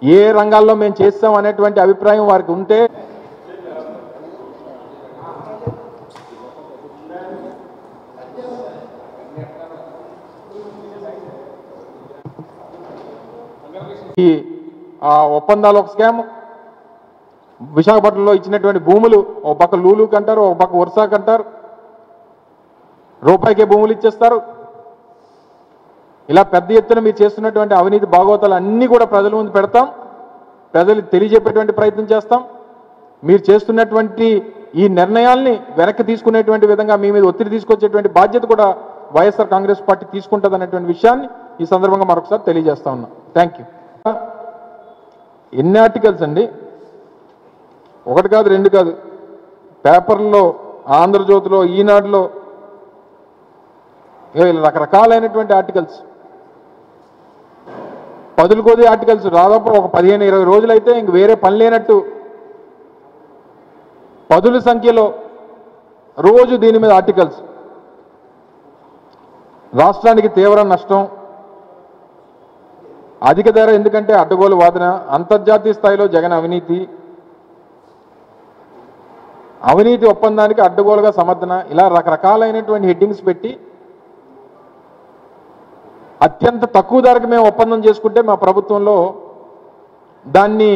ఏ రంగాల్లో మేము చేస్తాం అనేటువంటి అభిప్రాయం వారికి ఉంటే ఆ ఒప్పందాలు ఒక స్కామ్, విశాఖపట్నంలో ఇచ్చినటువంటి భూములు ఒక పక్క లూలుకి అంటారు, ఒక పక్క వర్షాకి అంటారు, రూపాయికే భూములు ఇచ్చేస్తారు. ఇలా పెద్ద ఎత్తున మీరు చేస్తున్నటువంటి అవినీతి భాగవతాలు అన్నీ కూడా ప్రజల ముందు పెడతాం, ప్రజలకు తెలియజెప్పేటువంటి ప్రయత్నం చేస్తాం. మీరు చేస్తున్నటువంటి ఈ నిర్ణయాల్ని వెనక్కి తీసుకునేటువంటి విధంగా మీ మీద ఒత్తిడి తీసుకొచ్చేటువంటి బాధ్యత కూడా వైఎస్ఆర్ కాంగ్రెస్ పార్టీ తీసుకుంటుంది అనేటువంటి విషయాన్ని ఈ సందర్భంగా మరొకసారి తెలియజేస్తా ఉన్నాం. Thank you. ఎన్ని ఆర్టికల్స్ అండి? ఒకటి కాదు, రెండు కాదు, పేపర్లో, ఆంధ్రజ్యోతిలో, ఈనాడులో రకరకాలైనటువంటి ఆర్టికల్స్, పదులు కొద్ది ఆర్టికల్స్, దాదాపు ఒక 15-20 రోజులైతే ఇంక వేరే పని లేనట్టు పదుల సంఖ్యలో రోజు దీని మీద ఆర్టికల్స్. రాష్ట్రానికి తీవ్ర నష్టం, అధిక ధర ఎందుకంటే అడ్డగోలు వాదన, అంతర్జాతీయ స్థాయిలో జగన్ అవినీతి, అవినీతి ఒప్పందానికి అడ్డగోలుగా సమర్థన, ఇలా రకరకాలైనటువంటి హెడ్డింగ్స్ పెట్టి అత్యంత తక్కువ ధరకు మేము ఒప్పందం చేసుకుంటే మా ప్రభుత్వంలో దాన్ని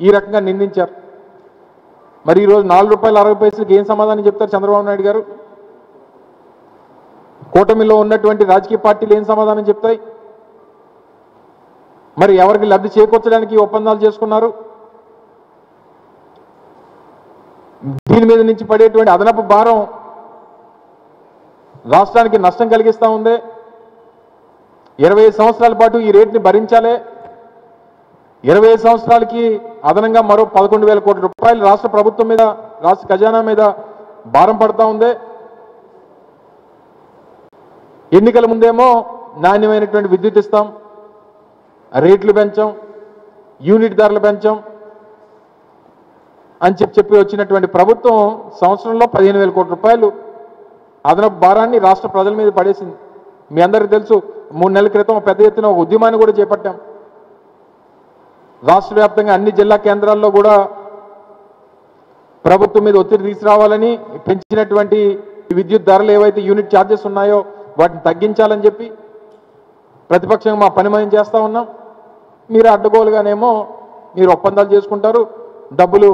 ఈ రకంగా నిందించారు. మరి ఈరోజు ₹4.60 ఏం సమాధానం చెప్తారు చంద్రబాబు నాయుడు గారు? కూటమిలో ఉన్నటువంటి రాజకీయ పార్టీలు ఏం సమాధానం చెప్తాయి? మరి ఎవరికి లబ్ధి చేకూర్చడానికి ఒప్పందాలు చేసుకున్నారు? దీని మీద నుంచి పడేటువంటి అదనపు భారం రాష్ట్రానికి నష్టం కలిగిస్తూ ఉంది. 25 సంవత్సరాల పాటు ఈ రేట్ని భరించాలి. 25 సంవత్సరాలకి అదనంగా మరో 11,000 కోట్ల రూపాయలు రాష్ట్ర ప్రభుత్వం మీద, రాష్ట్ర ఖజానా మీద భారం పడతా ఉంది. ఎన్నికల ముందేమో నాణ్యమైనటువంటి విద్యుత్ ఇస్తాం, రేట్లు పెంచాం, యూనిట్ ధరలు పెంచాం అని చెప్పి వచ్చినటువంటి ప్రభుత్వం సంవత్సరంలో 15,000 కోట్ల రూపాయలు అదనపు భారాన్ని రాష్ట్ర ప్రజల మీద పడేసింది. మీ అందరికీ తెలుసు, 3 నెలల క్రితం పెద్ద ఎత్తున ఒక ఉద్యమాన్ని కూడా చేపట్టాం. రాష్ట్ర వ్యాప్తంగా అన్ని జిల్లా కేంద్రాల్లో కూడా ప్రభుత్వం మీద ఒత్తిడి తీసుకురావాలని, పెంచినటువంటి విద్యుత్ ధరలు ఏవైతే యూనిట్ ఛార్జెస్ ఉన్నాయో వాటిని తగ్గించాలని చెప్పి ప్రతిపక్షంగా మా పని మనం చేస్తూ ఉన్నాం. మీరు అడ్డగోలుగానేమో మీరు ఒప్పందాలు చేసుకుంటారు, డబ్బులు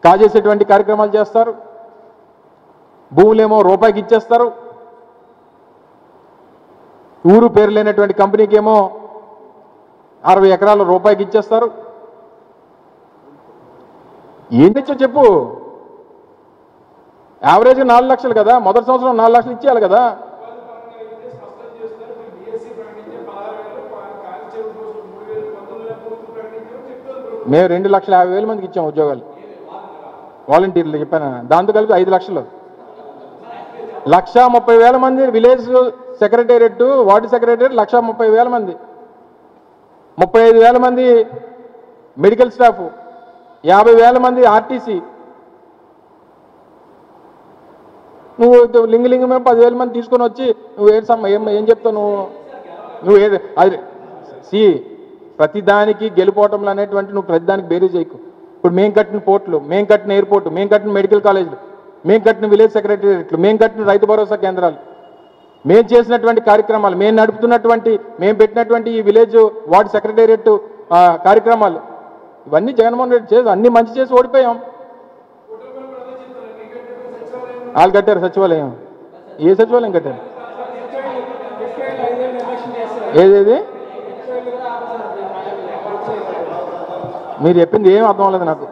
కాజేసేటువంటి కార్యక్రమాలు చేస్తారు, భూములేమో రూపాయికి ఇచ్చేస్తారు, ఊరు పేరు లేనటువంటి కంపెనీకి ఏమో 60 ఎకరాలు రూపాయికి ఇచ్చేస్తారు. ఏం తెచ్చో చెప్పు. యావరేజ్గా 4 లక్షలు కదా, మొదటి సంవత్సరం 4 లక్షలు ఇచ్చేయాలి కదా. మేము 2,50,000 మందికి ఇచ్చాం ఉద్యోగాలు, వాలంటీర్లు చెప్పాను. దాంతో కలిపి 5 లక్షలు, 1,30,000 మంది విలేజ్ సెక్రటేరియట్, వార్డు సెక్రటేరియట్ 1,30,000 మంది, 35,000 మంది మెడికల్ స్టాఫ్, 50,000 మంది ఆర్టీసీ. నువ్వు లింగలింగమే 10,000 మంది తీసుకొని వచ్చి నువ్వు ఏం చెప్తావు? నువ్వు అది ప్రతిదానికి గెలుపోవటంలో అనేటువంటి నువ్వు ప్రతిదానికి బేరీ చేయకు. ఇప్పుడు మేము కట్టిన పోర్టులు, మేము కట్టిన ఎయిర్పోర్టు, మేము కట్టిన మెడికల్ కాలేజీలు, మేము కట్టిన విలేజ్ సెక్రటేరియట్లు, మేము కట్టిన రైతు భరోసా కేంద్రాలు, మేము చేసినటువంటి కార్యక్రమాలు, మేము నడుపుతున్నటువంటి, మేము పెట్టినటువంటి ఈ విలేజ్ వార్డు సెక్రటేరియట్ కార్యక్రమాలు, ఇవన్నీ జగన్మోహన్ రెడ్డి చేసి అన్ని మంచి చేసి ఓడిపోయాం. వాళ్ళు కట్టారు సచివాలయం. ఏ సచివాలయం కట్టారు? ఏదేది మీరు చెప్పింది ఏం అర్థం అవ్వలేదు నాకు.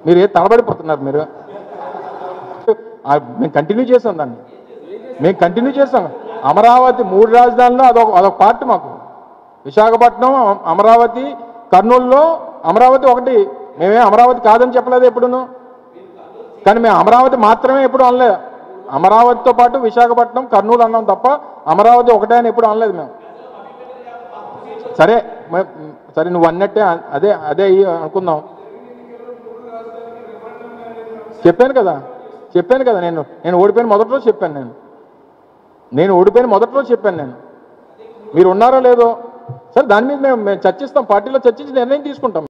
మీరు ఏ తడబడిపోతున్నారు మీరు. మేము కంటిన్యూ చేసాం దాన్ని, మేము కంటిన్యూ చేసాం. అమరావతి 3 రాజధానుల్లో అదొక పార్ట్ మాకు. విశాఖపట్నం, అమరావతి, కర్నూలులో అమరావతి ఒకటి. మేమే అమరావతి కాదని చెప్పలేదు ఎప్పుడును, కానీ మేము అమరావతి మాత్రమే ఎప్పుడు అనలేదు. అమరావతితో పాటు విశాఖపట్నం, కర్నూలు అన్నాం తప్ప అమరావతి ఒకటే అని ఎప్పుడు అనలేదు మేము. సరే సరే, నువ్వు అన్నట్టే అదే అదే అనుకుందాం. చెప్పాను కదా నేను ఓడిపోయిన మొదటి రోజు చెప్పాను. నేను ఓడిపోయిన మొదటి రోజు చెప్పాను. మీరు ఉన్నారో లేదో సరే దాని మీద మేము చర్చిస్తాం, పార్టీలో చర్చించి నిర్ణయం తీసుకుంటాం.